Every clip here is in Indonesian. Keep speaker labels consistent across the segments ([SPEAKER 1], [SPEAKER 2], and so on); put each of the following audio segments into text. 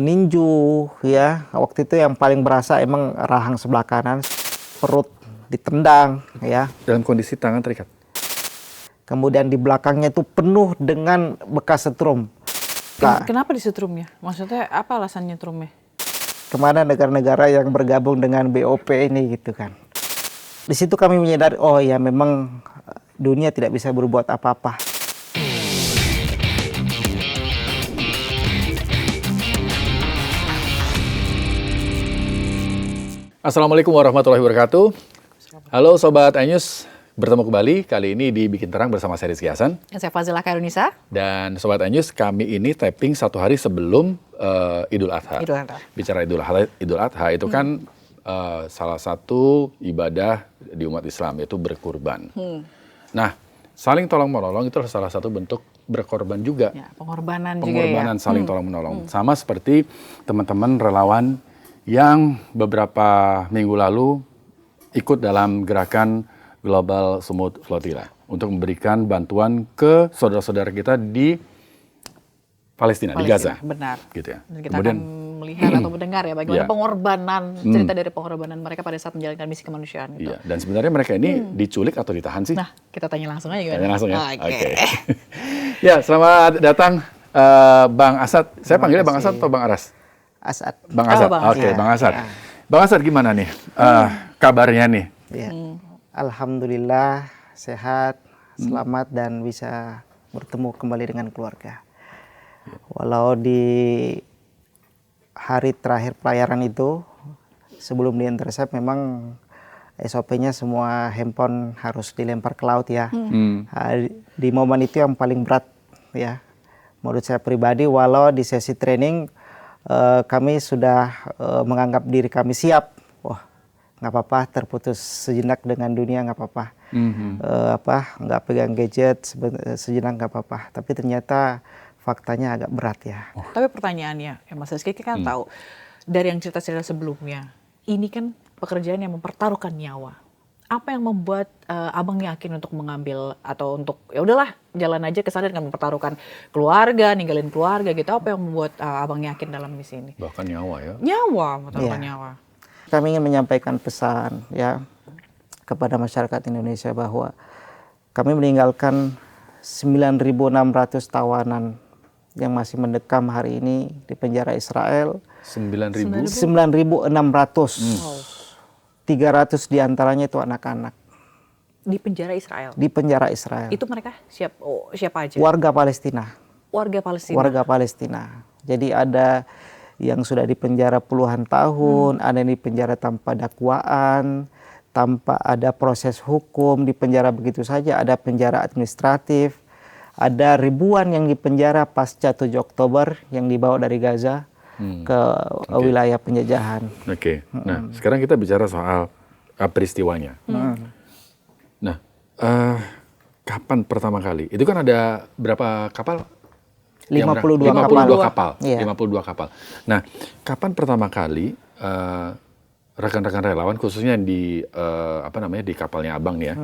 [SPEAKER 1] peninju ya. Waktu itu yang paling berasa emang rahang sebelah kanan, perut ditendang ya.
[SPEAKER 2] Dalam kondisi tangan terikat.
[SPEAKER 1] Kemudian di belakangnya itu penuh dengan bekas setrum.
[SPEAKER 3] Kenapa disetrumnya? Maksudnya apa alasannya trumnya?
[SPEAKER 1] Kemana negara-negara yang bergabung dengan BOP ini gitu kan. Di situ kami menyadari, oh ya memang dunia tidak bisa berbuat apa-apa.
[SPEAKER 2] Assalamualaikum warahmatullahi wabarakatuh. Halo Sobat iNews, bertemu kembali kali ini di Bikin Terang bersama saya Rizky Hasan.
[SPEAKER 3] Dan saya Fazila Khairunisa.
[SPEAKER 2] Dan Sobat iNews, kami ini tapping satu hari sebelum Idul Adha. Bicara Idul Adha itu kan salah satu ibadah di umat Islam, yaitu berkurban. Nah, saling tolong-menolong itu salah satu bentuk berkorban juga.
[SPEAKER 3] Ya, pengorbanan juga ya.
[SPEAKER 2] Pengorbanan saling tolong-menolong. Sama seperti teman-teman relawan yang beberapa minggu lalu ikut dalam gerakan Global Sumut Flotilla untuk memberikan bantuan ke saudara-saudara kita di Palestina, di Gaza.
[SPEAKER 3] Benar.
[SPEAKER 2] Gitu ya.
[SPEAKER 3] Dan kita akan melihat atau mendengar ya bagaimana pengorbanan, cerita dari pengorbanan mereka pada saat menjalankan misi kemanusiaan. Gitu.
[SPEAKER 2] Iya, dan sebenarnya mereka ini diculik atau ditahan sih?
[SPEAKER 3] Nah, kita tanya langsung aja gimana?
[SPEAKER 2] Tanya langsung ya.
[SPEAKER 3] Oke.
[SPEAKER 2] Ya, selamat datang Bang Asad. Saya panggilnya Bang Asad atau Bang Aras?
[SPEAKER 1] Asad.
[SPEAKER 2] Bang Asad.
[SPEAKER 3] Bang Asad.
[SPEAKER 2] Oke, Bang Asad. Bang Asad gimana nih kabarnya nih?
[SPEAKER 1] Ya. Alhamdulillah sehat, selamat dan bisa bertemu kembali dengan keluarga. Walau di hari terakhir pelayaran itu sebelum diintercept memang SOP-nya semua handphone harus dilempar ke laut ya. Di momen itu yang paling berat ya. Menurut saya pribadi, walau di sesi training kami sudah menganggap diri kami siap. Wah, nggak apa-apa, terputus sejenak dengan dunia nggak apa-apa. Nggak pegang gadget sejenak nggak apa-apa. Tapi ternyata faktanya agak berat ya.
[SPEAKER 3] Tapi pertanyaannya, ya Mas Rizky kan tahu dari yang cerita-cerita sebelumnya, ini kan pekerjaan yang mempertaruhkan nyawa. Apa yang membuat abang yakin untuk mengambil atau untuk ya udahlah jalan aja ke sana dengan mempertaruhkan keluarga, ninggalin keluarga gitu. Apa yang membuat abang yakin dalam misi ini?
[SPEAKER 2] Bahkan nyawa ya.
[SPEAKER 3] Nyawa, mempertaruhkan nyawa.
[SPEAKER 1] Kami ingin menyampaikan pesan ya kepada masyarakat Indonesia bahwa kami meninggalkan 9.600 tawanan yang masih mendekam hari ini di penjara Israel.
[SPEAKER 2] 9.000?
[SPEAKER 1] 9.600. 300 diantaranya itu anak-anak.
[SPEAKER 3] Di penjara Israel?
[SPEAKER 1] Di penjara Israel.
[SPEAKER 3] Itu mereka siapa aja?
[SPEAKER 1] Warga Palestina.
[SPEAKER 3] Warga Palestina?
[SPEAKER 1] Warga Palestina. Jadi ada yang sudah di penjara puluhan tahun, ada yang di penjara tanpa dakwaan, tanpa ada proses hukum, di penjara begitu saja, ada penjara administratif, ada ribuan yang di penjara pasca 7 Oktober yang dibawa dari Gaza ke wilayah penjajahan.
[SPEAKER 2] Oke. Nah, sekarang kita bicara soal peristiwanya. Nah, kapan pertama kali? Itu kan ada berapa kapal?
[SPEAKER 1] 52
[SPEAKER 2] kapal.
[SPEAKER 1] Iya.
[SPEAKER 2] 52 kapal. Nah, kapan pertama kali rekan-rekan relawan khususnya di di kapalnya Abang nih ya,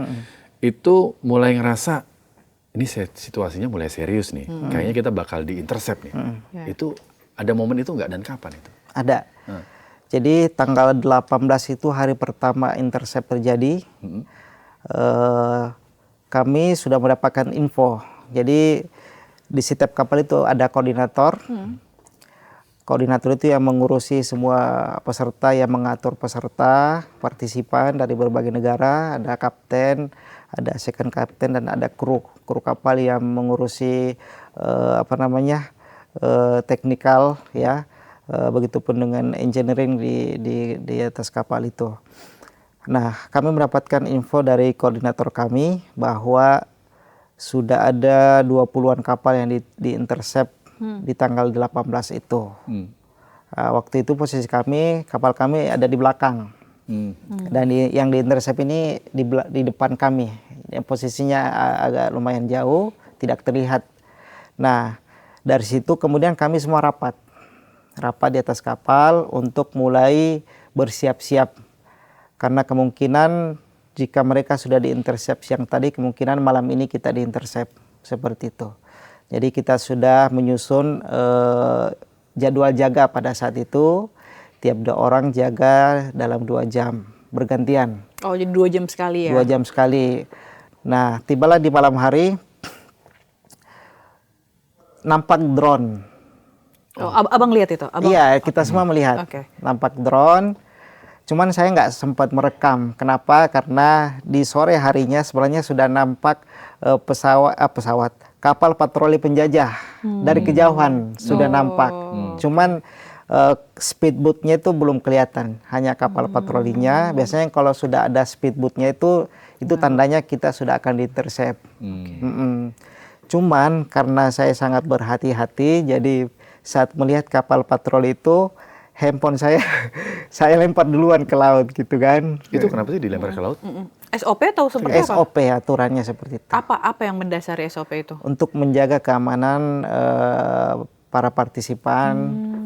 [SPEAKER 2] itu mulai ngerasa ini situasinya mulai serius nih. Kayaknya kita bakal di-intercept nih. Itu ada momen itu nggak dan kapan itu?
[SPEAKER 1] Ada. Jadi tanggal 18 itu hari pertama intercept terjadi. Kami sudah mendapatkan info. Jadi di setiap kapal itu ada koordinator. Koordinator itu yang mengurusi semua peserta, yang mengatur peserta, partisipan dari berbagai negara. Ada kapten, ada second kapten, dan ada kru kapal yang mengurusi teknikal ya, begitupun dengan engineering di atas kapal itu. Nah, kami mendapatkan info dari koordinator kami bahwa sudah ada 20-an kapal yang di-intercept di tanggal 18 itu. Waktu itu posisi kapal kami ada di belakang. Dan yang di-intercept ini di depan kami. Yang posisinya agak lumayan jauh, tidak terlihat. Nah, dari situ kemudian kami semua rapat di atas kapal untuk mulai bersiap-siap. Karena kemungkinan jika mereka sudah di-intercept siang tadi, kemungkinan malam ini kita di-intercept seperti itu. Jadi kita sudah menyusun jadwal jaga pada saat itu, tiap 2 orang jaga dalam 2 jam bergantian.
[SPEAKER 3] Oh, jadi 2 jam sekali ya?
[SPEAKER 1] 2 jam sekali. Nah, tibalah di malam hari nampak drone.
[SPEAKER 3] Oh, abang lihat itu?
[SPEAKER 1] Iya, kita semua melihat.
[SPEAKER 3] Oke.
[SPEAKER 1] Nampak drone. Cuman saya nggak sempat merekam. Kenapa? Karena di sore harinya sebenarnya sudah nampak pesawat, kapal patroli penjajah dari kejauhan sudah nampak. Cuman speedboatnya itu belum kelihatan, hanya kapal patrolinya. Biasanya kalau sudah ada speedboatnya itu tandanya kita sudah akan diintercept. Cuman karena saya sangat berhati-hati, jadi saat melihat kapal patroli itu, handphone saya saya lempar duluan ke laut gitu kan.
[SPEAKER 2] Itu kenapa sih dilempar ke laut?
[SPEAKER 3] SOP atau seperti apa?
[SPEAKER 1] SOP aturannya seperti itu.
[SPEAKER 3] Apa yang mendasari SOP itu?
[SPEAKER 1] Untuk menjaga keamanan para partisipan,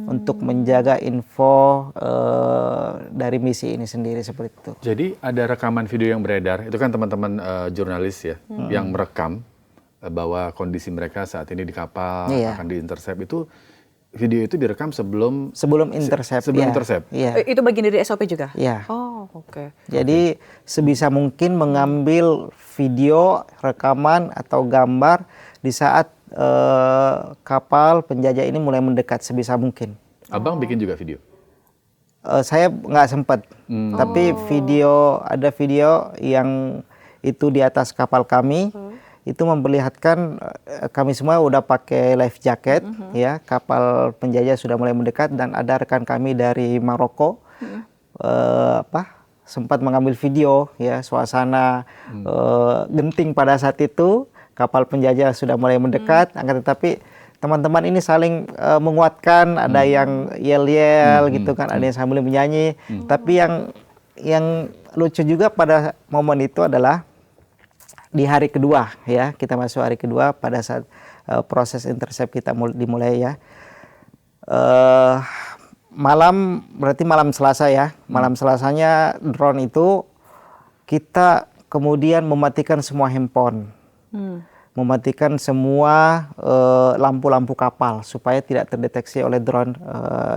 [SPEAKER 1] untuk menjaga info dari misi ini sendiri seperti itu.
[SPEAKER 2] Jadi ada rekaman video yang beredar, itu kan teman-teman jurnalis ya, yang merekam bahwa kondisi mereka saat ini di kapal akan diintercept itu. Video itu direkam sebelum
[SPEAKER 1] intercept.
[SPEAKER 2] Sebelum intercept.
[SPEAKER 1] Iya.
[SPEAKER 3] Itu bagian dari SOP juga?
[SPEAKER 1] Iya.
[SPEAKER 3] Oh, oke.
[SPEAKER 1] Jadi sebisa mungkin mengambil video, rekaman atau gambar di saat kapal penjajah ini mulai mendekat sebisa mungkin.
[SPEAKER 2] Abang bikin juga video?
[SPEAKER 1] Saya nggak sempat, tapi ada video yang itu di atas kapal kami. Itu memperlihatkan kami semua udah pakai life jacket, ya, kapal penjajah sudah mulai mendekat dan ada rekan kami dari Maroko sempat mengambil video, ya, suasana genting pada saat itu, kapal penjajah sudah mulai mendekat, akan tetapi teman-teman ini saling menguatkan, ada yang yel-yel gitu kan, ada yang sambil menyanyi, tapi yang lucu juga pada momen itu adalah di hari kedua, ya, kita masuk hari kedua pada saat proses intercept kita dimulai, ya, berarti malam Selasa, ya, malam Selasanya drone itu kita kemudian mematikan semua handphone, mematikan semua lampu-lampu kapal supaya tidak terdeteksi oleh drone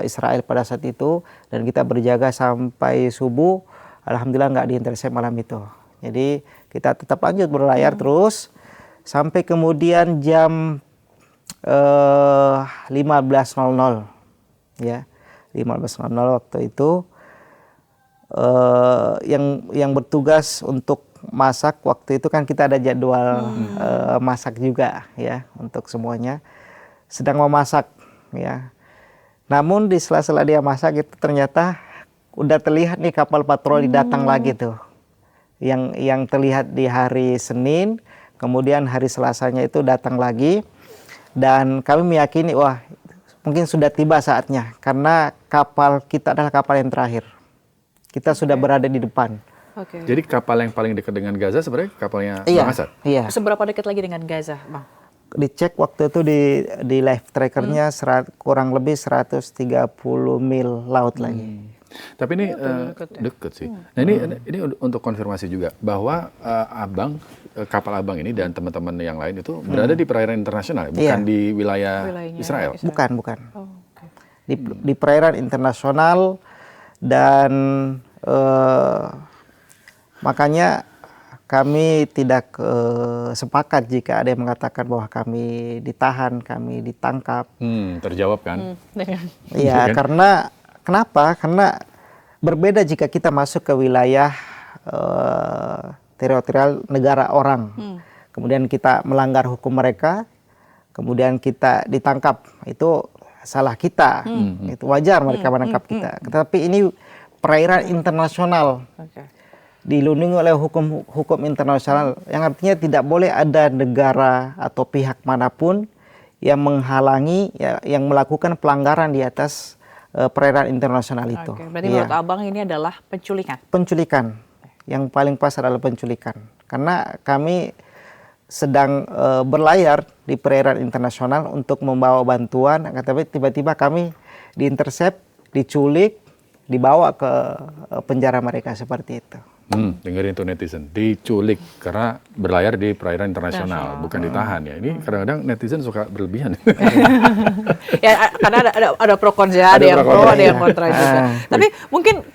[SPEAKER 1] Israel pada saat itu, dan kita berjaga sampai subuh. Alhamdulillah nggak diintercept malam itu. Jadi kita tetap lanjut berlayar terus sampai kemudian jam 15.00, ya, 15.00 waktu itu yang bertugas untuk masak waktu itu kan kita ada jadwal masak juga, ya, untuk semuanya sedang memasak, ya. Namun di sela-sela dia masak itu ternyata udah terlihat nih kapal patroli datang lagi tuh. Yang terlihat di hari Senin, kemudian hari Selasanya itu datang lagi, dan kami meyakini wah mungkin sudah tiba saatnya karena kapal kita adalah kapal yang terakhir. Kita sudah berada di depan.
[SPEAKER 2] Jadi kapal yang paling dekat dengan Gaza sebenarnya kapalnya Bang Asad?
[SPEAKER 1] Iya.
[SPEAKER 3] Seberapa dekat lagi dengan Gaza, Bang?
[SPEAKER 1] Dicek waktu itu di live trackernya kurang lebih 130 mil laut lagi.
[SPEAKER 2] Tapi ini deket sih. Nah ini untuk konfirmasi juga bahwa kapal abang ini dan teman-teman yang lain itu berada di perairan internasional, bukan di wilayah Israel.
[SPEAKER 1] Bukan. Di perairan internasional, dan makanya kami tidak sepakat jika ada yang mengatakan bahwa kami ditahan, kami ditangkap.
[SPEAKER 2] Terjawab kan?
[SPEAKER 1] Iya, karena kenapa? Karena berbeda jika kita masuk ke wilayah teritorial negara orang, kemudian kita melanggar hukum mereka, kemudian kita ditangkap, itu salah kita, itu wajar mereka menangkap kita. Tetapi ini perairan internasional, dilindungi oleh hukum internasional, yang artinya tidak boleh ada negara atau pihak manapun yang menghalangi, yang melakukan pelanggaran di atas perairan internasional itu.
[SPEAKER 3] Berarti menurut Abang ini adalah penculikan? Penculikan.
[SPEAKER 1] Yang paling pas adalah penculikan. Karena kami sedang berlayar di perairan internasional untuk membawa bantuan, tapi tiba-tiba kami diintercept, diculik, dibawa ke penjara mereka seperti itu.
[SPEAKER 2] Dengerin tuh netizen, diculik karena berlayar di perairan internasional, bukan ditahan ya. Ini kadang-kadang netizen suka berlebihan.
[SPEAKER 3] Ya karena ada pro kontra, ada yang pro, ada yang kontra juga.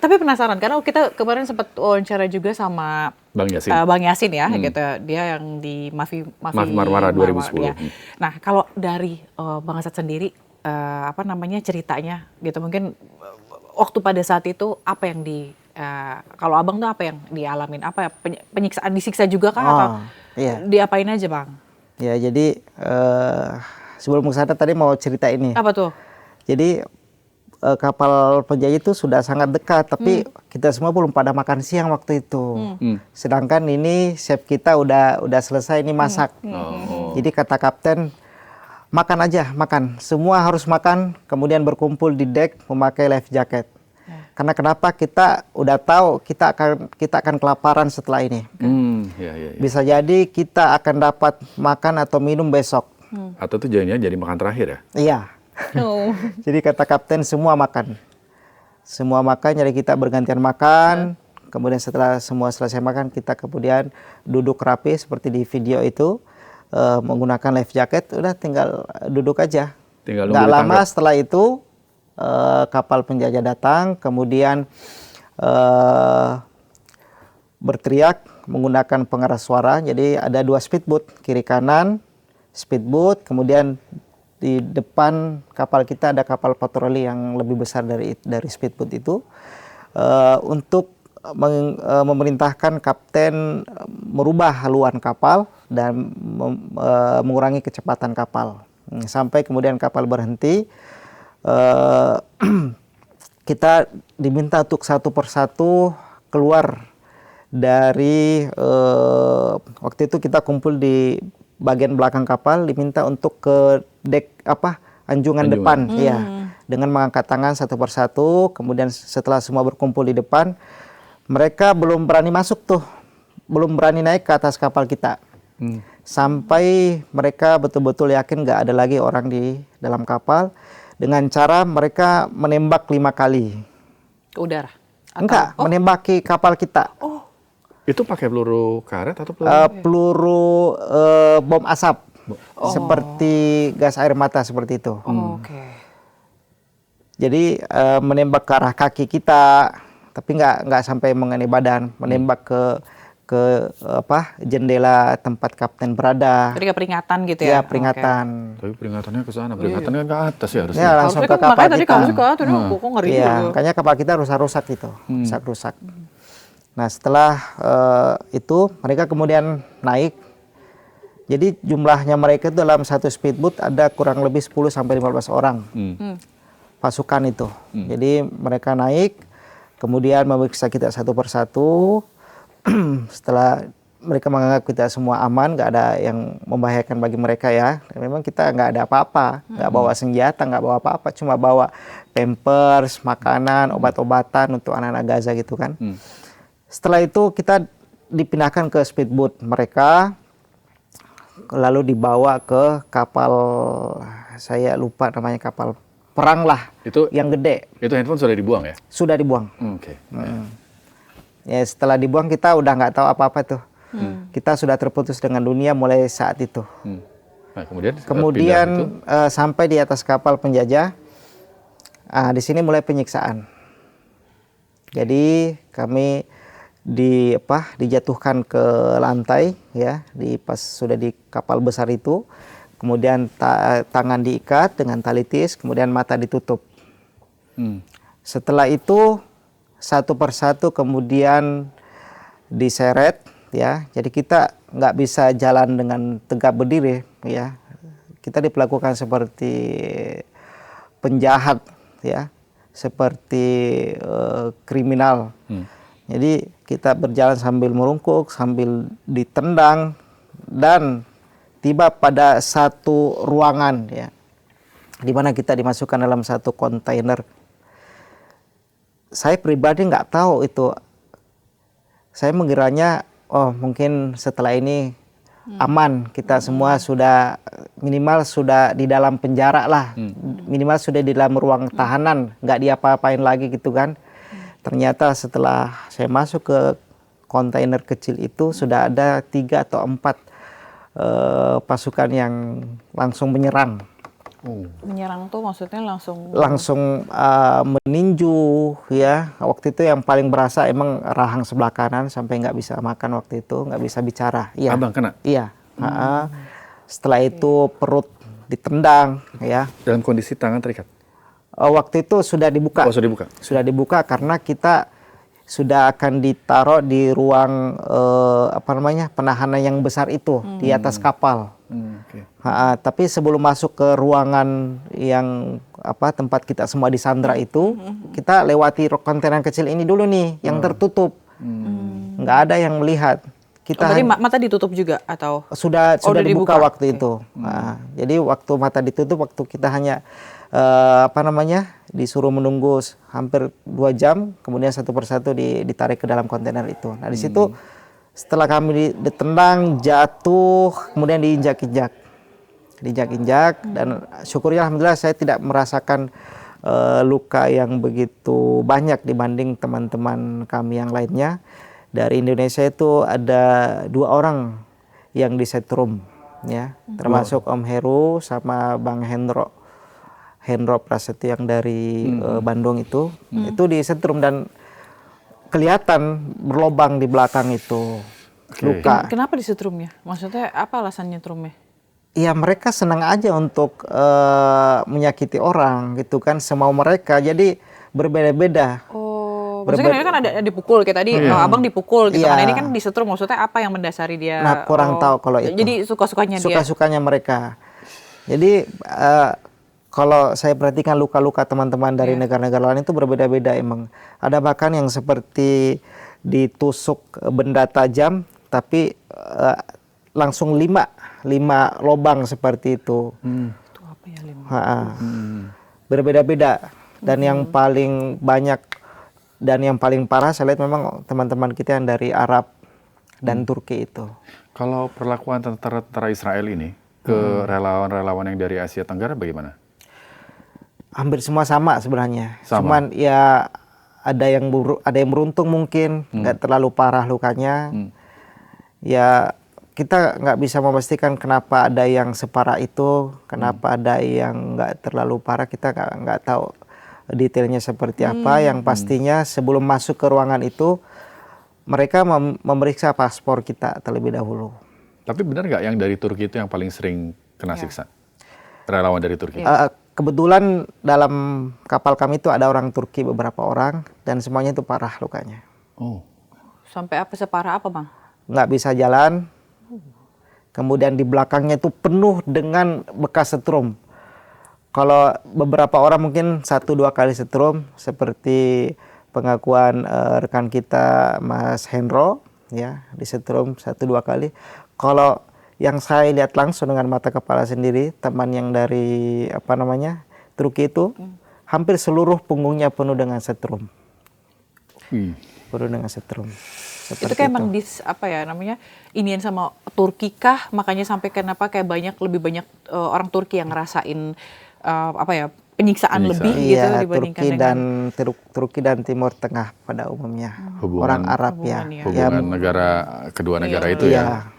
[SPEAKER 3] Tapi penasaran karena kita kemarin sempat wawancara juga sama
[SPEAKER 2] Bang
[SPEAKER 3] Yasin ya, gitu. Dia yang di Mafi
[SPEAKER 2] Marmara 2010.
[SPEAKER 3] Ya. Nah, kalau dari Bang Asad sendiri ceritanya gitu, mungkin waktu pada saat itu apa yang kalau abang tuh apa yang dialamin? Apa penyiksaan, disiksa juga kah atau diapain aja bang?
[SPEAKER 1] Ya jadi sebelum kesana tadi mau cerita ini.
[SPEAKER 3] Apa tuh?
[SPEAKER 1] Jadi kapal penjajah itu sudah sangat dekat, tapi kita semua belum pada makan siang waktu itu. Sedangkan ini chef kita udah selesai ini masak. Jadi kata kapten, makan aja, makan. Semua harus makan, kemudian berkumpul di dek memakai life jacket. Karena kenapa, kita udah tahu kita akan kelaparan setelah ini. Bisa jadi kita akan dapat makan atau minum besok.
[SPEAKER 2] Atau tuh jadi makan terakhir ya?
[SPEAKER 1] Iya. Jadi kata kapten semua makan. Semua makan, jadi kita bergantian makan. Kemudian setelah semua selesai makan, kita kemudian duduk rapi seperti di video itu. Menggunakan life jacket, udah tinggal duduk aja. Nggak lama setelah itu, kapal penjajah datang, kemudian berteriak menggunakan pengeras suara. Jadi ada 2 speedboat, kiri kanan speedboat, kemudian di depan kapal kita ada kapal patroli yang lebih besar dari speedboat itu, untuk memerintahkan kapten merubah haluan kapal dan mengurangi kecepatan kapal. Sampai kemudian kapal berhenti, kita diminta untuk satu persatu keluar dari waktu itu kita kumpul di bagian belakang kapal, diminta untuk ke dek anjungan depan ya, dengan mengangkat tangan satu persatu. Kemudian setelah semua berkumpul di depan, mereka belum berani masuk tuh, belum berani naik ke atas kapal kita. Sampai mereka betul-betul yakin nggak ada lagi orang di dalam kapal, dengan cara mereka menembak 5 kali.
[SPEAKER 3] Ke udara?
[SPEAKER 1] Enggak, menembaki kapal kita.
[SPEAKER 2] Itu pakai peluru karet atau
[SPEAKER 1] peluru bom asap, seperti gas air mata seperti itu. Jadi menembak ke arah kaki kita, tapi nggak sampai mengenai badan, menembak ke jendela tempat kapten berada.
[SPEAKER 3] Jadi peringatan gitu ya?
[SPEAKER 1] Ya, peringatan.
[SPEAKER 2] Tapi peringatannya ke sana, peringatannya ke atas ya harusnya.
[SPEAKER 1] Ya, langsung ke kapal kita.
[SPEAKER 3] Iya,
[SPEAKER 1] makanya kapal kita rusak gitu, rusak. Nah, setelah itu mereka kemudian naik. Jadi jumlahnya mereka itu dalam satu speedboat ada kurang lebih 10 sampai 15 orang. Pasukan itu. Jadi mereka naik, kemudian memeriksa kita satu persatu. Setelah mereka menganggap kita semua aman, nggak ada yang membahayakan bagi mereka ya. Dan memang kita nggak ada apa-apa, nggak bawa senjata, nggak bawa apa-apa, cuma bawa pampers, makanan, obat-obatan untuk anak-anak Gaza gitu kan. Setelah itu kita dipindahkan ke speedboat mereka, lalu dibawa ke kapal, saya lupa namanya, kapal perang lah,
[SPEAKER 2] itu
[SPEAKER 1] yang gede.
[SPEAKER 2] Itu handphone sudah dibuang ya?
[SPEAKER 1] Sudah dibuang. Ya, setelah dibuang kita udah nggak tahu apa-apa tuh. Kita sudah terputus dengan dunia mulai saat itu.
[SPEAKER 2] Nah, kemudian
[SPEAKER 1] sampai di atas kapal penjajah, di sini mulai penyiksaan. Jadi kami dijatuhkan ke lantai ya, pas sudah di kapal besar itu. Kemudian tangan diikat dengan tali tis, kemudian mata ditutup. Setelah itu satu persatu kemudian diseret ya, jadi kita nggak bisa jalan dengan tegak berdiri ya, kita diperlakukan seperti penjahat ya, seperti kriminal. Jadi kita berjalan sambil merungkuk, sambil ditendang, dan tiba pada satu ruangan ya, di mana kita dimasukkan dalam satu kontainer. Saya pribadi nggak tahu itu. Saya mengiranya, mungkin setelah ini aman, kita semua sudah minimal sudah di dalam penjara lah, minimal sudah di dalam ruang tahanan, nggak diapa-apain lagi gitu kan. Ternyata setelah saya masuk ke kontainer kecil itu sudah ada 3 atau 4 pasukan yang langsung menyerang.
[SPEAKER 3] Menyerang tuh maksudnya langsung
[SPEAKER 1] Meninju ya. Waktu itu yang paling berasa emang rahang sebelah kanan sampai nggak bisa makan waktu itu, nggak bisa bicara. Iya.
[SPEAKER 2] Abang kena?
[SPEAKER 1] Iya. Setelah itu perut ditendang ya.
[SPEAKER 2] Dalam kondisi tangan terikat?
[SPEAKER 1] Waktu itu sudah dibuka.
[SPEAKER 2] Oh, sudah dibuka? Sudah
[SPEAKER 1] dibuka karena kita sudah akan ditaruh di ruang penahanan yang besar itu di atas kapal.
[SPEAKER 2] Okay.
[SPEAKER 1] Tapi sebelum masuk ke ruangan yang tempat kita semua disandra itu, kita lewati kontainer kecil ini dulu nih yang tertutup, nggak ada yang melihat.
[SPEAKER 3] Berarti mata ditutup juga atau
[SPEAKER 1] sudah dibuka waktu itu. Jadi waktu mata ditutup, waktu kita hanya disuruh menunggu hampir 2 jam, kemudian satu persatu ditarik ke dalam kontainer itu. Nah di situ setelah kami ditendang, jatuh, kemudian diinjak-injak, dan syukurnya alhamdulillah saya tidak merasakan luka yang begitu banyak dibanding teman-teman kami yang lainnya. Dari Indonesia itu ada 2 orang yang disetrum, ya, termasuk Om Heru sama Bang Hendro Prasetyo yang dari Bandung itu disetrum dan kelihatan berlobang di belakang itu, luka.
[SPEAKER 3] Kenapa disetrumnya? Maksudnya apa alasannya trumnya?
[SPEAKER 1] Ya mereka senang aja untuk menyakiti orang gitu kan, semau mereka, jadi berbeda-beda.
[SPEAKER 3] Maksudnya kan ada dipukul kayak tadi, abang dipukul gitu kan, ini kan disetrum, maksudnya apa yang mendasari dia?
[SPEAKER 1] Nah kurang tahu kalau itu.
[SPEAKER 3] Jadi suka-sukanya dia?
[SPEAKER 1] Suka-sukanya mereka. Jadi kalau saya perhatikan luka-luka teman-teman dari negara-negara lain itu berbeda-beda emang. Ada bahkan yang seperti ditusuk benda tajam, tapi langsung 5 lobang seperti itu.
[SPEAKER 3] Itu apa ya 5?
[SPEAKER 1] Berbeda-beda. Dan yang paling banyak dan yang paling parah saya lihat memang teman-teman kita yang dari Arab dan Turki itu. Kalau
[SPEAKER 2] perlakuan tentara Israel ini ke relawan-relawan yang dari Asia Tenggara bagaimana?
[SPEAKER 1] Hampir semua sama sebenarnya. Cuman ya ada yang beruntung mungkin, nggak terlalu parah lukanya. Ya kita nggak bisa memastikan kenapa ada yang separah itu, kenapa ada yang nggak terlalu parah, kita nggak tahu detailnya seperti apa. Yang pastinya sebelum masuk ke ruangan itu mereka memeriksa paspor kita terlebih dahulu.
[SPEAKER 2] Tapi benar nggak yang dari Turki itu yang paling sering kena siksa? Relawan dari Turki?
[SPEAKER 1] Kebetulan dalam kapal kami itu ada orang Turki beberapa orang dan semuanya itu parah lukanya.
[SPEAKER 3] Sampai separah apa bang?
[SPEAKER 1] Nggak bisa jalan. Kemudian di belakangnya itu penuh dengan bekas setrum. Kalau beberapa orang mungkin 1-2 kali setrum, seperti pengakuan rekan kita Mas Hendro, ya, disetrum 1-2 kali. Kalau yang saya lihat langsung dengan mata kepala sendiri, teman yang dari Turki itu, hampir seluruh punggungnya penuh dengan setrum. Penuh dengan setrum.
[SPEAKER 3] Itu kayak emang inian sama Turki kah? Makanya sampai kenapa kayak lebih banyak orang Turki yang ngerasain penyiksaan lebih gitu dibandingkan
[SPEAKER 1] Turki dan Timur Tengah pada umumnya.
[SPEAKER 2] Hubungan
[SPEAKER 1] orang Arab
[SPEAKER 2] hubungan negara kedua negara itu ya.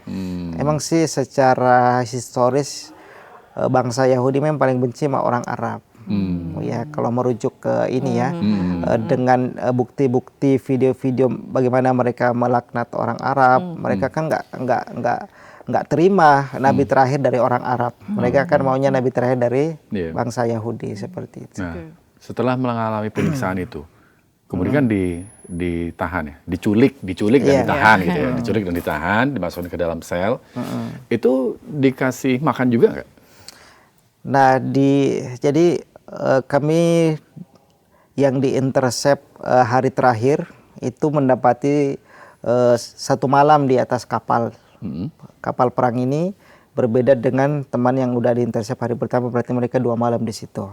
[SPEAKER 1] Emang sih secara historis bangsa Yahudi memang paling benci sama orang Arab. Ya kalau merujuk ke ini ya, dengan bukti-bukti video-video bagaimana mereka melaknat orang Arab, mereka kan nggak terima nabi terakhir dari orang Arab. Mereka kan maunya nabi terakhir dari bangsa Yahudi seperti itu.
[SPEAKER 2] Nah, setelah mengalami penyiksaan itu, kemudian kan ditahan ya, diculik dan ditahan gitu ya, diculik dan ditahan, dimasukkan ke dalam sel. Itu dikasih makan juga nggak?
[SPEAKER 1] Nah, jadi kami yang diintersep hari terakhir itu mendapati 1 malam di atas kapal. Kapal perang ini berbeda dengan teman yang udah diintersep hari pertama, berarti mereka 2 malam di situ.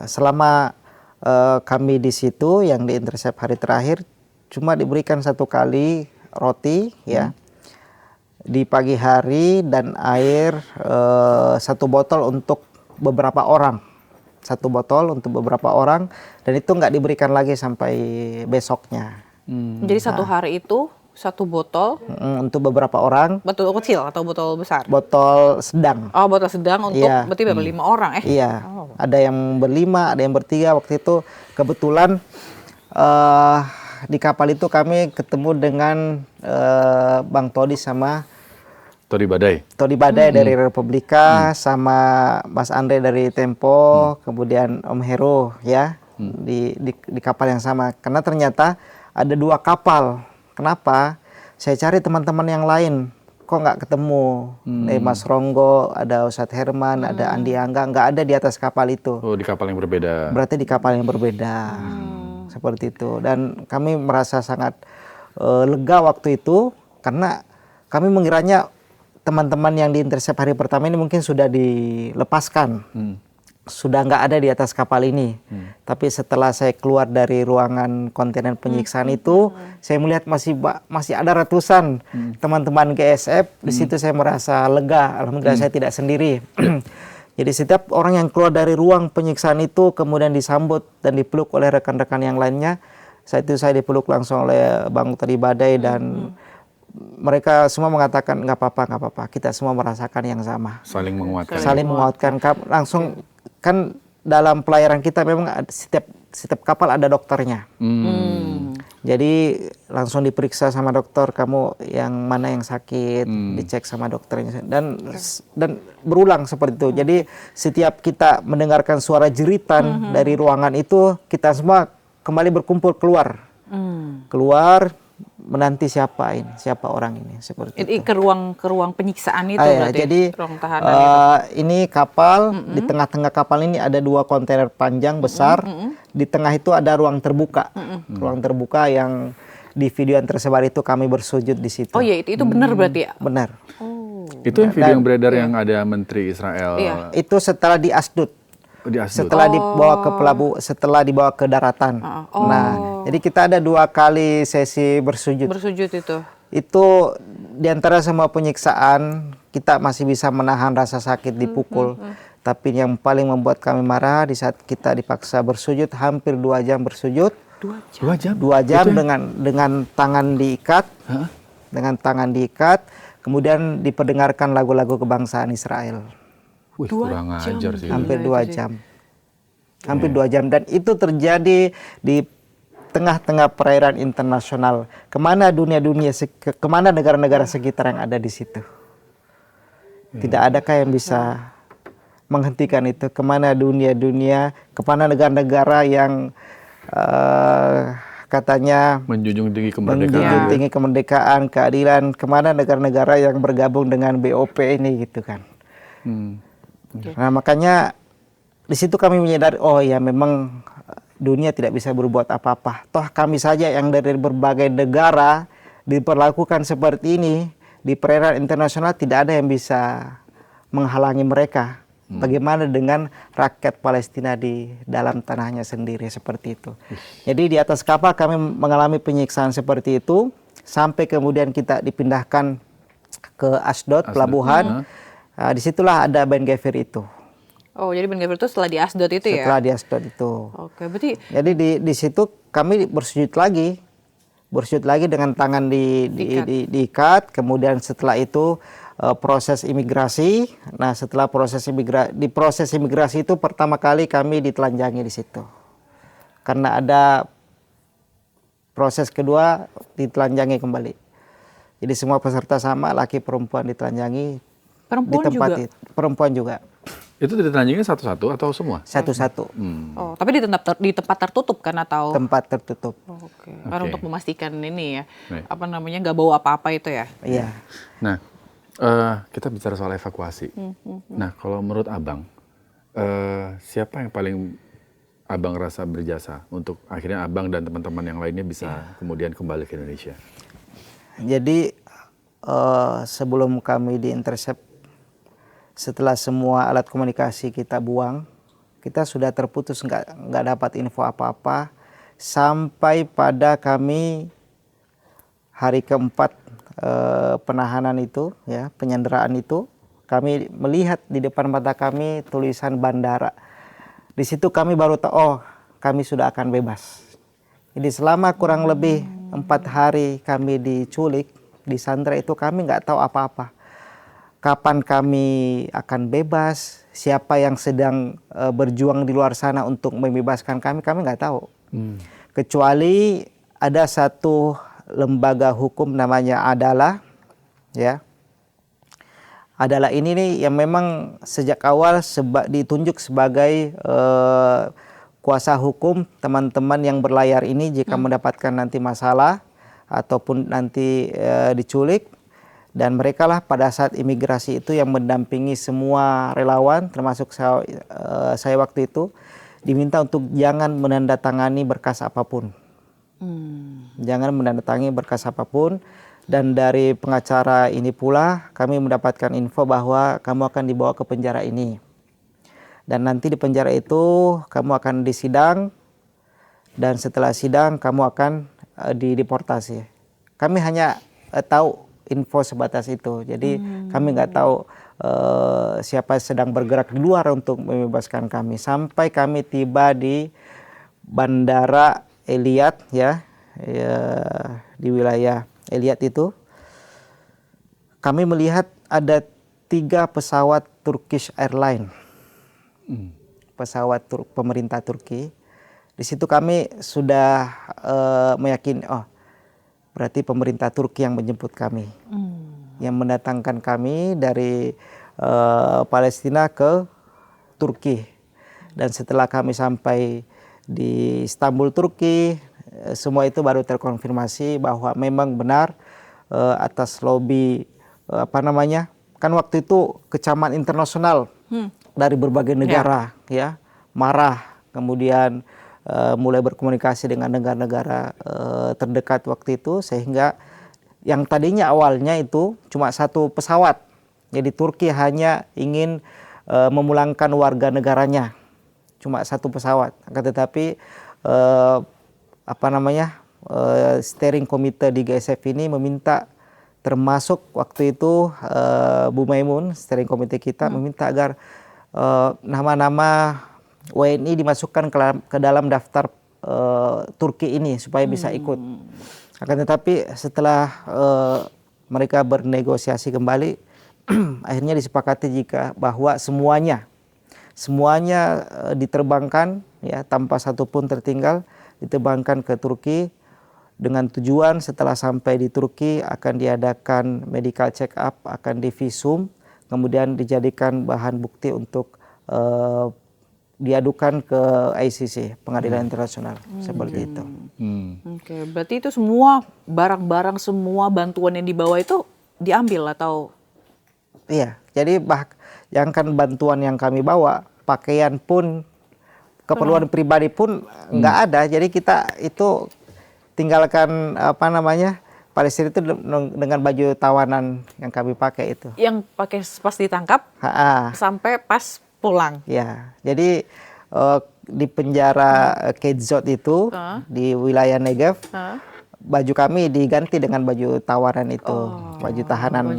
[SPEAKER 1] Selama kami di situ yang diintersep hari terakhir cuma diberikan 1 kali roti ya di pagi hari dan air 1 botol untuk beberapa orang. 1 botol untuk beberapa orang dan itu nggak diberikan lagi sampai besoknya.
[SPEAKER 3] Jadi 1 hari itu satu botol,
[SPEAKER 1] untuk beberapa orang,
[SPEAKER 3] botol kecil atau botol besar?
[SPEAKER 1] botol sedang.
[SPEAKER 3] Oh, botol sedang untuk
[SPEAKER 1] Iya.
[SPEAKER 3] berarti berapa? 5 orang
[SPEAKER 1] Iya,
[SPEAKER 3] Oh.
[SPEAKER 1] ada yang berlima, ada yang bertiga. Waktu itu kebetulan di kapal itu kami ketemu dengan Bang Todi sama
[SPEAKER 2] Todi Badai.
[SPEAKER 1] Todi Badai dari Republika, sama Mas Andre dari Tempo, kemudian Om Hero ya di kapal yang sama. Karena ternyata ada 2 kapal. Kenapa? Saya cari teman-teman yang lain, kok nggak ketemu. Mas Ronggo, ada Ustadz Herman, ada Andi Angga, nggak ada di atas kapal itu.
[SPEAKER 2] Oh, di kapal yang berbeda.
[SPEAKER 1] Berarti di kapal yang berbeda. Seperti itu. Dan kami merasa sangat lega waktu itu, karena kami mengiranya teman-teman yang di intercept hari pertama ini mungkin sudah dilepaskan. Sudah nggak ada di atas kapal ini. Tapi setelah saya keluar dari ruangan kontainer penyiksaan itu, saya melihat masih ada ratusan teman-teman GSF. Di situ saya merasa lega. Alhamdulillah saya tidak sendiri. Jadi setiap orang yang keluar dari ruang penyiksaan itu kemudian disambut dan dipeluk oleh rekan-rekan yang lainnya. Saat itu saya dipeluk langsung oleh Bang Todi Badai dan mereka semua mengatakan nggak apa-apa, kita semua merasakan yang sama.
[SPEAKER 2] Saling menguatkan.
[SPEAKER 1] Saling menguatkan. Langsung kan dalam pelayaran kita memang setiap kapal ada dokternya. Jadi langsung diperiksa sama dokter, kamu yang mana yang sakit, dicek sama dokternya dan berulang seperti itu. Jadi setiap kita mendengarkan suara jeritan dari ruangan itu, kita semua kembali berkumpul keluar. Keluar menanti siapa orang ini seperti itu.
[SPEAKER 3] Ke ruang penyiksaan itu
[SPEAKER 1] Ya,
[SPEAKER 3] berarti.
[SPEAKER 1] jadi
[SPEAKER 3] Ruang tahanan itu.
[SPEAKER 1] ini kapal, di tengah-tengah kapal ini ada 2 kontainer panjang besar. Di tengah itu ada ruang terbuka. Ruang terbuka yang di video yang tersebar itu kami bersujud di situ.
[SPEAKER 3] Oh iya, itu benar berarti ya?
[SPEAKER 1] Benar.
[SPEAKER 2] Itu yang video yang beredar yang ada Menteri Israel.
[SPEAKER 3] Iya.
[SPEAKER 1] Itu setelah di Asdod.
[SPEAKER 2] Di Asdod.
[SPEAKER 1] Setelah dibawa ke setelah dibawa ke daratan. Nah, jadi kita ada 2 kali sesi bersujud.
[SPEAKER 3] Bersujud itu.
[SPEAKER 1] Itu diantara semua penyiksaan kita masih bisa menahan rasa sakit dipukul. Tapi yang paling membuat kami marah di saat kita dipaksa bersujud hampir 2 jam bersujud.
[SPEAKER 2] 2 jam?
[SPEAKER 1] 2 jam dengan tangan diikat. Dengan tangan diikat, kemudian diperdengarkan lagu-lagu kebangsaan Israel.
[SPEAKER 2] Wih, kurang ajar sih.
[SPEAKER 1] Hampir 2 jam. Hampir 2 jam. Dan itu terjadi di tengah-tengah perairan internasional. Kemana kemana negara-negara sekitar yang ada di situ? Tidak adakah yang bisa menghentikan itu? Kemana dunia, kemana negara-negara yang katanya
[SPEAKER 2] Menjunjung tinggi
[SPEAKER 1] menjunjung tinggi kemerdekaan, keadilan, kemana negara-negara yang bergabung dengan BOP ini gitu kan? Nah makanya di situ kami menyadari, oh ya memang dunia tidak bisa berbuat apa-apa. Toh kami saja yang dari berbagai negara diperlakukan seperti ini di perairan internasional, tidak ada yang bisa menghalangi mereka. Bagaimana dengan rakyat Palestina di dalam tanahnya sendiri seperti itu. Jadi di atas kapal kami mengalami penyiksaan seperti itu sampai kemudian kita dipindahkan ke Asdod, pelabuhan. Disitulah ada Ben Gvir itu.
[SPEAKER 3] Oh, jadi Ben Gvir itu setelah di Asdod itu ya?
[SPEAKER 1] Setelah di Asdod itu.
[SPEAKER 3] Oke, berarti.
[SPEAKER 1] Jadi di situ kami bersujud lagi dengan tangan diikat. Kemudian setelah itu proses imigrasi. Nah, setelah proses imigrasi itu pertama kali kami ditelanjangi di situ. Karena ada proses kedua ditelanjangi kembali. Jadi semua peserta sama, laki perempuan ditelanjangi.
[SPEAKER 3] Perempuan
[SPEAKER 1] di tempat
[SPEAKER 3] juga?
[SPEAKER 2] Perempuan juga. Itu ditelanjangi satu-satu atau semua?
[SPEAKER 1] Satu-satu.
[SPEAKER 3] Oh, tapi di tempat tertutup kan atau?
[SPEAKER 1] Tempat tertutup.
[SPEAKER 3] Oke. Karena untuk memastikan ini ya,
[SPEAKER 2] Baik.
[SPEAKER 3] apa namanya, nggak bawa apa-apa itu ya?
[SPEAKER 1] Iya.
[SPEAKER 2] Nah, kita bicara soal evakuasi. Nah, kalau menurut Abang, siapa yang paling Abang rasa berjasa untuk akhirnya Abang dan teman-teman yang lainnya bisa kemudian kembali ke Indonesia?
[SPEAKER 1] Jadi sebelum kami di-intercept, setelah semua alat komunikasi kita buang, kita sudah terputus, nggak dapat info apa-apa sampai pada kami hari keempat penahanan itu, ya penyanderaan itu, kami melihat di depan mata kami tulisan bandara. Di situ kami baru tahu, oh kami sudah akan bebas. Jadi selama kurang lebih 4 hari kami diculik, disandra itu kami nggak tahu apa-apa. Kapan kami akan bebas, siapa yang sedang berjuang di luar sana untuk membebaskan kami nggak tahu. Kecuali ada satu lembaga hukum namanya Adalah, ya. Adalah ini nih yang memang sejak awal ditunjuk sebagai kuasa hukum teman-teman yang berlayar ini jika mendapatkan nanti masalah ataupun nanti diculik. Dan mereka lah pada saat imigrasi itu yang mendampingi semua relawan, termasuk saya waktu itu, diminta untuk jangan menandatangani berkas apapun. Jangan menandatangani berkas apapun. Dan dari pengacara ini pula kami mendapatkan info bahwa kamu akan dibawa ke penjara ini. Dan nanti di penjara itu kamu akan disidang. Dan setelah sidang kamu akan dideportasi. Kami hanya tahu info sebatas itu. Jadi kami nggak tahu siapa sedang bergerak di luar untuk membebaskan kami. Sampai kami tiba di Bandara Eilat, ya di wilayah Eilat itu, kami melihat ada 3 pesawat Turkish Airlines, pesawat pemerintah Turki. Di situ kami sudah meyakini, oh berarti pemerintah Turki yang menjemput kami, yang mendatangkan kami dari Palestina ke Turki. Dan setelah kami sampai di Istanbul, Turki, semua itu baru terkonfirmasi bahwa memang benar atas lobby kan waktu itu kecaman internasional dari berbagai negara, ya marah, kemudian mulai berkomunikasi dengan negara-negara terdekat waktu itu, sehingga yang tadinya awalnya itu cuma 1 pesawat. Jadi Turki hanya ingin memulangkan warga negaranya, cuma 1 pesawat. Tetapi steering komite di GSF ini meminta, termasuk waktu itu Bu Maimun, steering komite kita meminta agar nama-nama WNI dimasukkan ke dalam daftar Turki ini supaya bisa ikut. Akan tetapi setelah mereka bernegosiasi kembali, akhirnya disepakati bahwa semuanya diterbangkan, ya tanpa satupun tertinggal, diterbangkan ke Turki dengan tujuan setelah sampai di Turki akan diadakan medical check up, akan divisum, kemudian dijadikan bahan bukti untuk diadukan ke ICC, Pengadilan Internasional, seperti itu.
[SPEAKER 3] Oke, berarti itu semua barang-barang, semua bantuan yang dibawa itu diambil atau?
[SPEAKER 1] Iya, jadi yang kan bantuan yang kami bawa, pakaian pun, keperluan pribadi pun nggak ada. Jadi kita itu tinggalkan Palestina itu dengan baju tawanan yang kami pakai itu.
[SPEAKER 3] Yang pakai pas ditangkap sampai pas pulang.
[SPEAKER 1] Ya, jadi di penjara Kedzot itu di wilayah Negev, baju kami diganti dengan baju tawanan itu, baju tahanan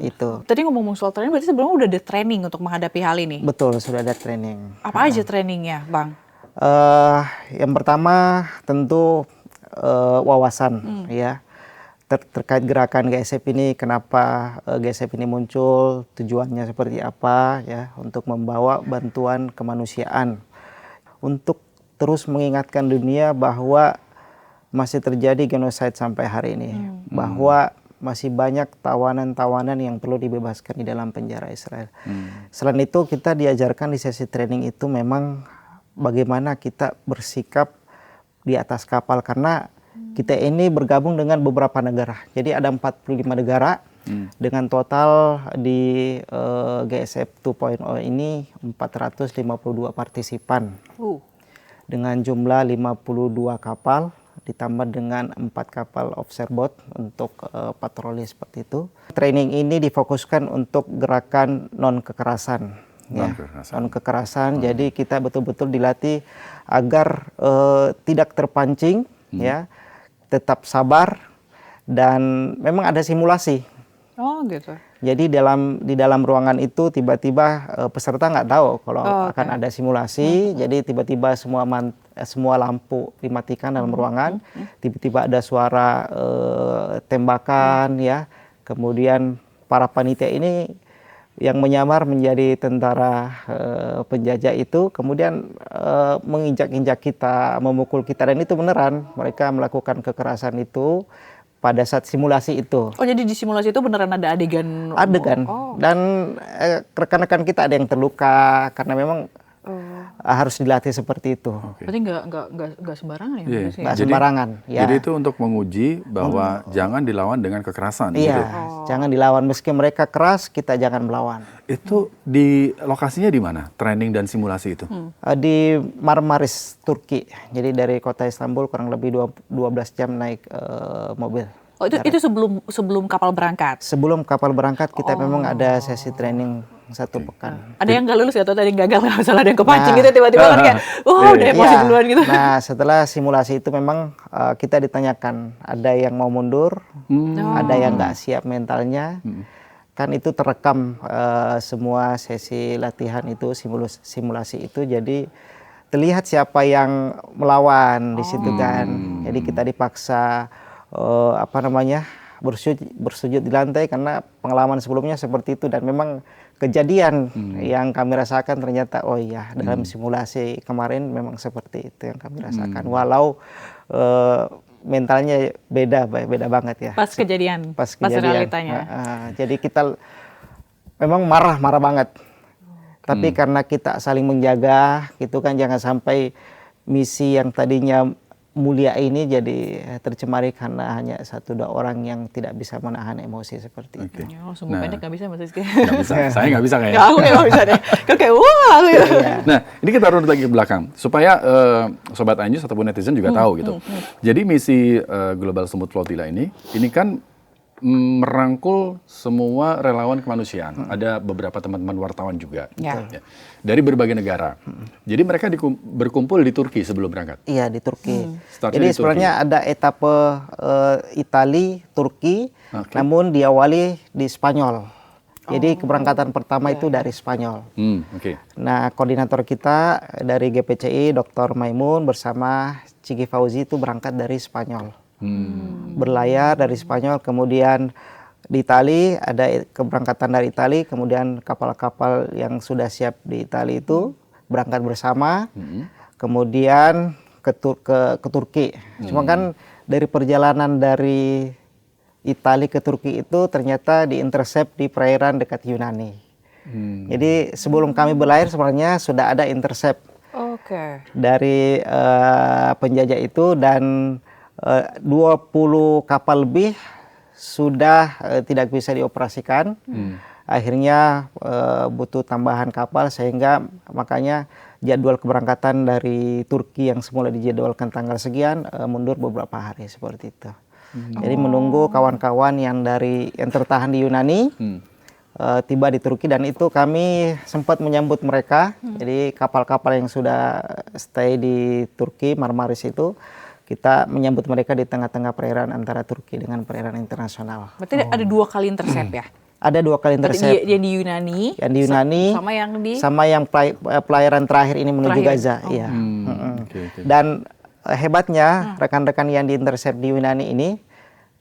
[SPEAKER 1] itu.
[SPEAKER 3] Tadi ngomong soal training, berarti sebelumnya udah ada training untuk menghadapi hal ini?
[SPEAKER 1] Betul, sudah ada training.
[SPEAKER 3] Apa aja trainingnya, Bang?
[SPEAKER 1] Yang pertama tentu wawasan, ya. Terkait gerakan GSF ini, kenapa GSF ini muncul, tujuannya seperti apa, ya, untuk membawa bantuan kemanusiaan, untuk terus mengingatkan dunia bahwa masih terjadi genocide sampai hari ini, bahwa masih banyak tawanan-tawanan yang perlu dibebaskan di dalam penjara Israel. Selain itu kita diajarkan di sesi training itu memang bagaimana kita bersikap di atas kapal, karena kita ini bergabung dengan beberapa negara. Jadi ada 45 negara dengan total di GSF 2.0 ini 452 partisipan. Dengan jumlah 52 kapal ditambah dengan 4 kapal offshore boat untuk patroli seperti itu. Training ini difokuskan untuk gerakan non-kekerasan. Non-kekerasan. Jadi kita betul-betul dilatih agar tidak terpancing, ya, tetap sabar, dan memang ada simulasi.
[SPEAKER 3] Oh gitu.
[SPEAKER 1] Jadi di dalam ruangan itu tiba-tiba peserta nggak tahu kalau akan ada simulasi. Jadi tiba-tiba semua semua lampu dimatikan dalam ruangan, tiba-tiba ada suara tembakan ya, kemudian para panitia ini yang menyamar menjadi tentara penjajah itu kemudian menginjak-injak kita, memukul kita, dan itu beneran mereka melakukan kekerasan itu pada saat simulasi itu.
[SPEAKER 3] Oh, jadi di simulasi itu beneran ada adegan? Oh.
[SPEAKER 1] Dan rekan-rekan kita ada yang terluka karena memang harus dilatih seperti itu.
[SPEAKER 3] Berarti nggak sembarangan ya?
[SPEAKER 2] Iya.
[SPEAKER 3] Maksudnya?
[SPEAKER 1] Nggak sembarangan. Ya.
[SPEAKER 2] Jadi itu untuk menguji bahwa jangan dilawan dengan kekerasan.
[SPEAKER 1] Iya,
[SPEAKER 2] Gitu.
[SPEAKER 1] jangan dilawan, meski mereka keras kita jangan melawan.
[SPEAKER 2] Itu di lokasinya di mana? Training dan simulasi itu?
[SPEAKER 1] Di Marmaris, Turki. Jadi dari kota Istanbul kurang lebih 12 jam naik mobil.
[SPEAKER 3] Oh, itu sebelum kapal berangkat?
[SPEAKER 1] Sebelum kapal berangkat kita memang ada sesi training 1 pekan.
[SPEAKER 3] Ada yang nggak lulus atau tadi gagal, nggak salah, ada yang kepancing gitu tiba-tiba kan kayak, udah emosi
[SPEAKER 1] Iya.
[SPEAKER 3] duluan gitu.
[SPEAKER 1] Nah, setelah simulasi itu memang kita ditanyakan, ada yang mau mundur, ada yang nggak siap mentalnya. Kan itu terekam semua sesi latihan itu, simulasi itu, jadi terlihat siapa yang melawan di situ kan. Jadi kita dipaksa bersujud di lantai karena pengalaman sebelumnya seperti itu, dan memang kejadian yang kami rasakan ternyata oh iya, dalam simulasi kemarin memang seperti itu yang kami rasakan, walau mentalnya beda banget ya
[SPEAKER 3] Pas kejadian.
[SPEAKER 1] pas
[SPEAKER 3] realitanya.
[SPEAKER 1] Jadi kita memang marah banget, tapi karena kita saling menjaga gitu kan, jangan sampai misi yang tadinya mulia ini jadi tercemari karena hanya 1-2 orang yang tidak bisa menahan emosi seperti itu.
[SPEAKER 3] Ya, sumbu pendek nggak bisa Mas Rizky.
[SPEAKER 2] Nggak bisa, saya nggak bisa kayaknya.
[SPEAKER 3] Ya, aku kayak nggak bisa deh. Kayak wah gitu.
[SPEAKER 2] Nah, ini kita runut lagi ke belakang supaya Sobat Anjus ataupun netizen juga tahu gitu. Jadi misi Global Smooth Flotilla ini kan merangkul semua relawan kemanusiaan. Ada beberapa teman-teman wartawan juga.
[SPEAKER 3] Ya.
[SPEAKER 2] Ya. Dari berbagai negara. Jadi mereka berkumpul di Turki sebelum berangkat.
[SPEAKER 1] Iya, di Turki.
[SPEAKER 2] Startnya
[SPEAKER 1] Jadi
[SPEAKER 2] di
[SPEAKER 1] sebenarnya ada etape Itali, Turki, namun diawali di Spanyol. Jadi keberangkatan pertama itu dari Spanyol. Nah, koordinator kita dari GPCI, Dr. Maimun bersama Cigi Fauzi itu berangkat dari Spanyol. Berlayar dari Spanyol, kemudian di Itali ada keberangkatan dari Itali, kemudian kapal-kapal yang sudah siap di Itali itu berangkat bersama, kemudian ke Turki. Cuma kan dari perjalanan dari Itali ke Turki itu ternyata diintercept di perairan dekat Yunani. Jadi sebelum kami berlayar sebenarnya sudah ada intercept dari penjajah itu, dan 20 kapal lebih sudah tidak bisa dioperasikan. Akhirnya butuh tambahan kapal, sehingga makanya jadwal keberangkatan dari Turki yang semula dijadwalkan tanggal sekian mundur beberapa hari seperti itu. Jadi menunggu kawan-kawan yang tertahan di Yunani tiba di Turki, dan itu kami sempat menyambut mereka. Jadi kapal-kapal yang sudah stay di Turki, Marmaris itu, kita menyambut mereka di tengah-tengah perairan antara Turki dengan perairan internasional.
[SPEAKER 3] Berarti ada 2 kali intercept ya?
[SPEAKER 1] Ada 2 kali intercept.
[SPEAKER 3] Yang di Yunani.
[SPEAKER 1] Yang di Yunani. Sama yang pelayaran terakhir ini menuju Gaza. Iya. Dan hebatnya rekan-rekan yang diintercept di Yunani ini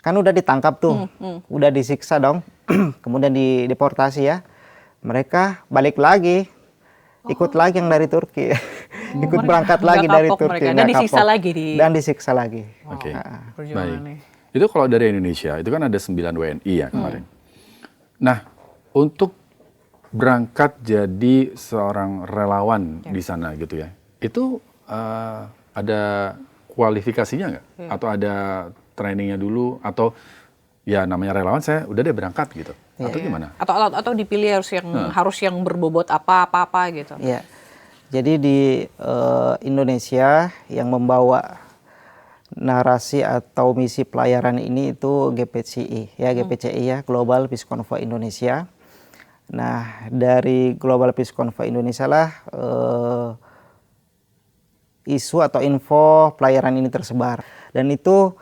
[SPEAKER 1] kan udah ditangkap tuh, udah disiksa dong, kemudian dideportasi ya. Mereka balik lagi, ikut lagi yang dari Turki. Ikut berangkat lagi dari Turki.
[SPEAKER 3] Dan disiksa lagi.
[SPEAKER 1] Dan disiksa lagi.
[SPEAKER 2] Oke. Baik. Itu kalau dari Indonesia, itu kan ada 9 WNI ya kemarin. Nah, untuk berangkat jadi seorang relawan di sana gitu ya, itu ada kualifikasinya nggak? Atau ada trainingnya dulu? Atau ya namanya relawan, saya udah deh berangkat gitu? Atau gimana?
[SPEAKER 3] Atau dipilih harus yang berbobot apa gitu?
[SPEAKER 1] Iya. Jadi di Indonesia yang membawa narasi atau misi pelayaran ini itu GPCI ya, Global Peace Convoy Indonesia. Nah, dari Global Peace Convoy Indonesia lah isu atau info pelayaran ini tersebar, dan itu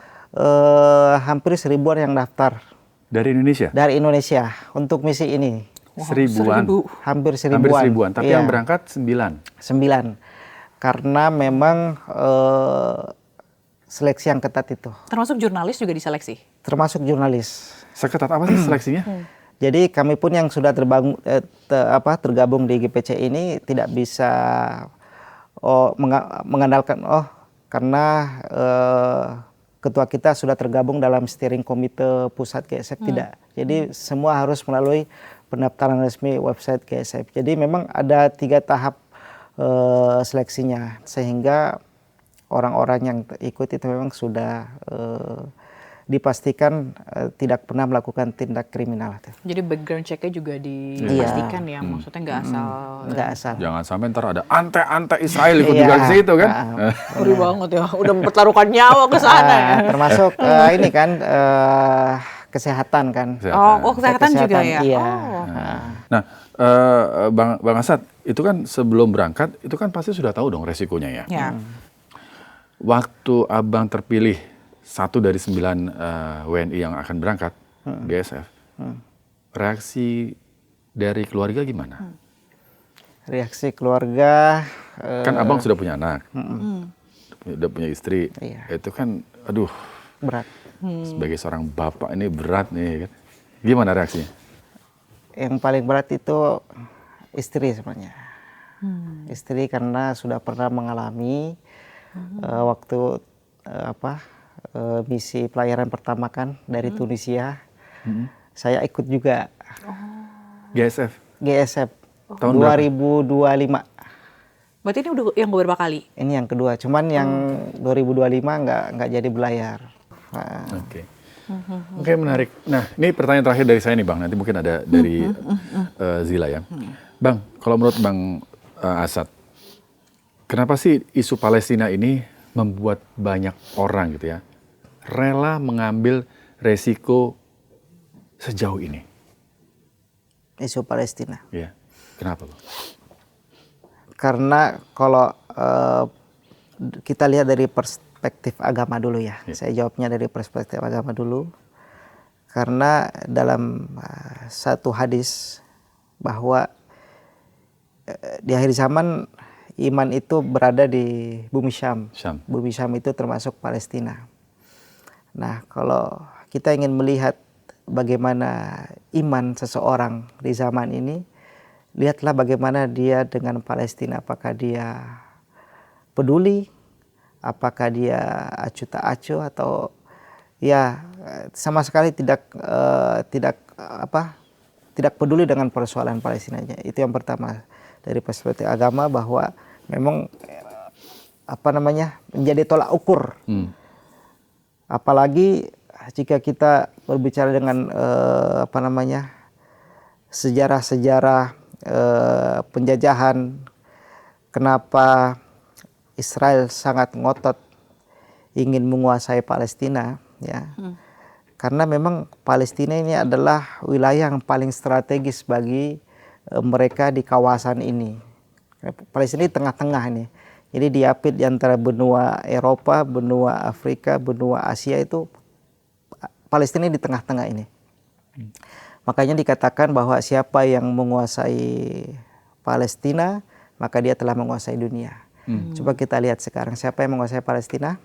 [SPEAKER 1] hampir 1000-an yang daftar
[SPEAKER 2] dari Indonesia.
[SPEAKER 1] Dari Indonesia untuk misi ini.
[SPEAKER 2] Wow, 1000-an.
[SPEAKER 1] Hampir 1000-an.
[SPEAKER 2] Hampir 1000-an, tapi yang berangkat 9.
[SPEAKER 1] karena memang seleksi yang ketat itu,
[SPEAKER 3] Termasuk jurnalis juga diseleksi.
[SPEAKER 1] termasuk jurnalis.
[SPEAKER 2] Seketat apa sih seleksinya?
[SPEAKER 1] Jadi kami pun yang sudah tergabung di GPC ini tidak bisa mengandalkan karena ketua kita sudah tergabung dalam steering komite pusat GSF, tidak. Jadi semua harus melalui pendaftaran resmi website GSF. Jadi memang ada 3 tahap seleksinya, sehingga orang-orang yang ikut itu memang sudah dipastikan tidak pernah melakukan tindak kriminal.
[SPEAKER 3] Jadi background check-nya juga dipastikan ya, maksudnya nggak asal.
[SPEAKER 1] Nggak asal.
[SPEAKER 2] Jangan sampai ntar ada ante Israel ikut juga di situ kan?
[SPEAKER 3] Ngeri banget ya, udah mempertaruhkan nyawa ke sana ya.
[SPEAKER 1] Termasuk ini kan kesehatan kan.
[SPEAKER 3] Kesehatan juga ya.
[SPEAKER 1] Iya.
[SPEAKER 2] Nah, Bang Asad, itu kan sebelum berangkat, itu kan pasti sudah tahu dong resikonya ya.
[SPEAKER 3] Ya.
[SPEAKER 2] Waktu Abang terpilih 1 dari 9 WNI yang akan berangkat GSF, reaksi dari keluarga gimana?
[SPEAKER 1] Reaksi keluarga,
[SPEAKER 2] Kan Abang sudah punya anak, udah punya istri,
[SPEAKER 1] Iya.
[SPEAKER 2] itu kan, aduh,
[SPEAKER 1] berat.
[SPEAKER 2] sebagai seorang bapak ini berat nih kan. Gimana reaksinya?
[SPEAKER 1] Yang paling berat itu istri sebenarnya. Istri karena sudah pernah mengalami waktu misi pelayaran pertama kan dari Tunisia. Saya ikut juga
[SPEAKER 2] GSF?
[SPEAKER 1] GSF
[SPEAKER 2] Tahun berapa?
[SPEAKER 1] 2025.
[SPEAKER 3] Berarti ini udah yang beberapa kali?
[SPEAKER 1] Ini yang kedua, cuman yang 2025 nggak jadi belayar.
[SPEAKER 2] Oke, menarik. Nah, ini pertanyaan terakhir dari saya nih Bang, nanti mungkin ada dari Zila ya. Bang, kalau menurut Bang Asad, kenapa sih isu Palestina ini membuat banyak orang gitu ya rela mengambil resiko sejauh ini?
[SPEAKER 1] Isu Palestina.
[SPEAKER 2] Ya, kenapa Bang?
[SPEAKER 1] Karena kalau kita lihat dari perspektif agama dulu ya. Saya jawabnya dari perspektif agama dulu. Karena dalam satu hadis bahwa di akhir zaman iman itu berada di bumi Syam. Bumi Syam itu termasuk Palestina. Nah, kalau kita ingin melihat bagaimana iman seseorang di zaman ini, lihatlah bagaimana dia dengan Palestina. Apakah dia peduli, apakah dia acuh tak acuh, atau ya sama sekali tidak peduli dengan persoalan Palestinanya. Itu yang pertama dari perspektif agama, bahwa memang menjadi tolak ukur. Apalagi jika kita berbicara dengan sejarah-sejarah penjajahan, kenapa Israel sangat ngotot ingin menguasai Palestina, ya. Karena memang Palestina ini adalah wilayah yang paling strategis bagi mereka di kawasan ini. Palestina di tengah-tengah ini. Jadi diapit di antara benua Eropa, benua Afrika, benua Asia, itu Palestina di tengah-tengah ini. Makanya dikatakan bahwa siapa yang menguasai Palestina, maka dia telah menguasai dunia. Coba kita lihat sekarang, siapa yang menguasai Palestina?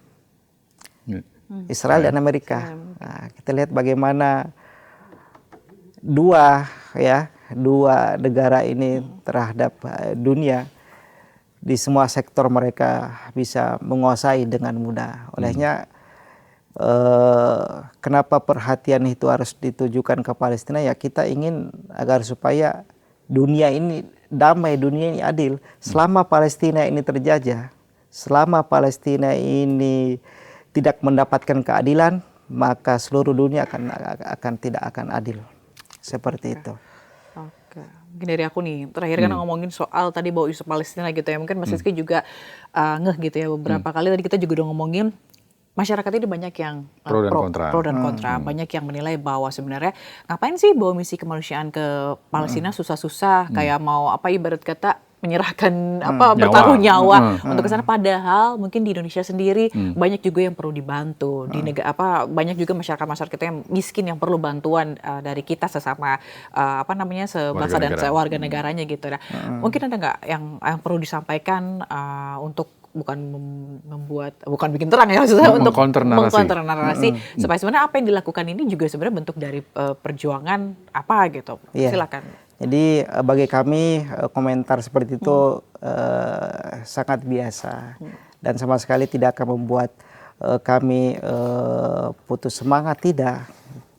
[SPEAKER 1] Israel dan Amerika. Nah, kita lihat bagaimana dua negara ini terhadap dunia, di semua sektor mereka bisa menguasai dengan mudah. Olehnya kenapa perhatian itu harus ditujukan ke Palestina? Ya, kita ingin agar supaya dunia ini damai, dunia ini adil. Selama Palestina ini terjajah, selama Palestina ini tidak mendapatkan keadilan, maka seluruh dunia tidak akan adil. Seperti itu.
[SPEAKER 3] Oke. Mungkin dari aku nih, terakhir kan ngomongin soal tadi bawa isu Palestina gitu ya. Mungkin Mas Rizky juga ngeh gitu ya, beberapa kali tadi kita juga udah ngomongin masyarakat ini banyak yang
[SPEAKER 2] pro dan kontra.
[SPEAKER 3] Banyak yang menilai bahwa sebenarnya ngapain sih bawa misi kemanusiaan ke Palestina susah-susah, kayak mau ibarat kata menyerahkan
[SPEAKER 2] Nyawa.
[SPEAKER 3] bertaruh nyawa
[SPEAKER 2] Hmm.
[SPEAKER 3] untuk ke sana, padahal mungkin di Indonesia sendiri banyak juga yang perlu dibantu di negara banyak juga masyarakat kita yang miskin yang perlu bantuan dari kita sesama sebangsa dan
[SPEAKER 2] Warga negara.
[SPEAKER 3] warga negaranya gitu. Nah, mungkin ada nggak yang perlu disampaikan untuk bukan bikin terang ya maksudnya, untuk
[SPEAKER 2] Mengcounter narasi.
[SPEAKER 3] mengcounter narasi supaya sebenarnya apa yang dilakukan ini juga sebenarnya bentuk dari perjuangan apa gitu.
[SPEAKER 1] Iya.
[SPEAKER 3] Silakan.
[SPEAKER 1] Jadi bagi kami komentar seperti itu sangat biasa dan sama sekali tidak akan membuat kami putus semangat, tidak.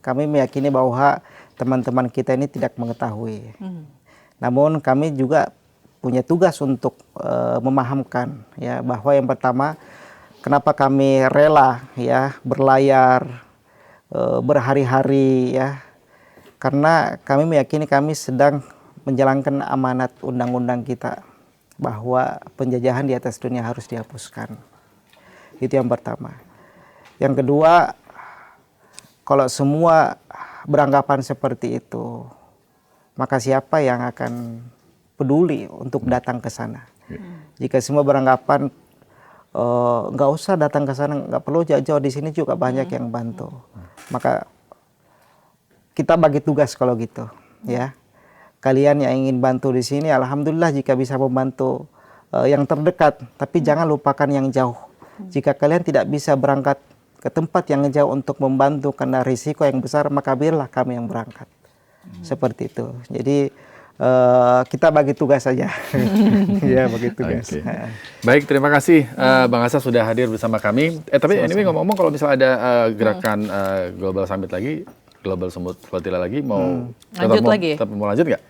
[SPEAKER 1] Kami meyakini bahwa teman-teman kita ini tidak mengetahui. Namun kami juga punya tugas untuk memahamkan ya bahwa yang pertama, kenapa kami rela ya berlayar berhari-hari ya, karena kami meyakini kami sedang menjalankan amanat undang-undang kita bahwa penjajahan di atas dunia harus dihapuskan. Itu yang pertama. Yang kedua, kalau semua beranggapan seperti itu, maka siapa yang akan peduli untuk datang ke sana? Jika semua beranggapan nggak usah datang ke sana, nggak perlu jauh-jauh, di sini juga banyak yang bantu, maka kita bagi tugas kalau gitu, ya. Kalian yang ingin bantu di sini, alhamdulillah jika bisa membantu yang terdekat, tapi jangan lupakan yang jauh. Jika kalian tidak bisa berangkat ke tempat yang jauh untuk membantu karena risiko yang besar, maka biarlah kami yang berangkat. Seperti itu. Jadi kita bagi tugas saja. Ya, bagi tugas.
[SPEAKER 2] Oke. Baik, terima kasih Bang Asad sudah hadir bersama kami. Tapi anyway, ngomong-ngomong, kalau misalnya ada gerakan Global Summit lagi, Global Sumut Flotilla lagi, mau tetap mau lanjut nggak?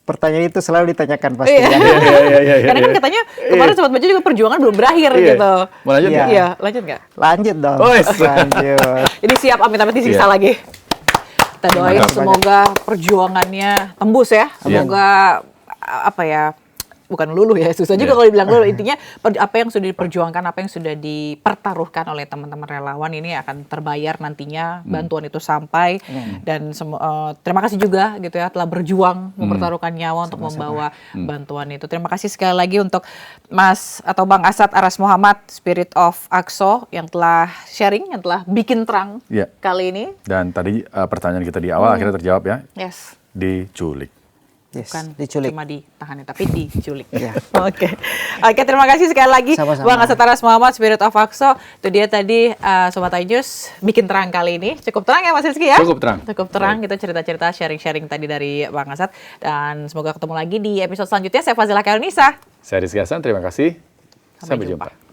[SPEAKER 1] Pertanyaan itu selalu ditanyakan pasti.
[SPEAKER 3] Iya.
[SPEAKER 1] Ya.
[SPEAKER 3] Karena kan katanya kemarin Sobat Baca juga perjuangan belum berakhir gitu.
[SPEAKER 2] Mau lanjut nggak?
[SPEAKER 3] Iya, lanjut nggak?
[SPEAKER 1] Lanjut dong.
[SPEAKER 2] Oh,
[SPEAKER 1] Lanjut.
[SPEAKER 3] Ini siap amit-amit disiksa lagi. Kita doain
[SPEAKER 2] Mantap.
[SPEAKER 3] semoga perjuangannya tembus ya. Semoga bukan luluh ya, susah juga kalau dibilang luluh. Intinya apa yang sudah diperjuangkan, apa yang sudah dipertaruhkan oleh teman-teman relawan ini akan terbayar nantinya, bantuan itu sampai. Dan terima kasih juga gitu ya telah berjuang mempertaruhkan nyawa untuk membawa bantuan itu. Terima kasih sekali lagi untuk Mas atau Bang Asad Aras Muhammad, Spirit of Aqsa, yang telah sharing, yang telah bikin terang kali ini.
[SPEAKER 2] Dan tadi pertanyaan kita di awal akhirnya terjawab ya.
[SPEAKER 3] Yes.
[SPEAKER 2] Diculik.
[SPEAKER 1] Yes,
[SPEAKER 3] Bukan
[SPEAKER 1] diculik.
[SPEAKER 3] cuma ditahan tapi diculik. Oke, terima kasih sekali lagi
[SPEAKER 1] Sama-sama.
[SPEAKER 3] Bang Asad Aras Muhammad, Spirit of Aqsa. Itu dia tadi Sobat iNews bikin terang kali ini. Cukup terang ya Mas Rizky ya?
[SPEAKER 2] Cukup terang.
[SPEAKER 3] Cukup terang, kita cerita-cerita sharing-sharing tadi dari Bang Asad. Dan semoga ketemu lagi di episode selanjutnya. Saya Fazila Kairunisa.
[SPEAKER 2] Saya Rizky Hasan, terima kasih.
[SPEAKER 3] Sampai
[SPEAKER 2] Sampai
[SPEAKER 3] jumpa.
[SPEAKER 2] jumpa.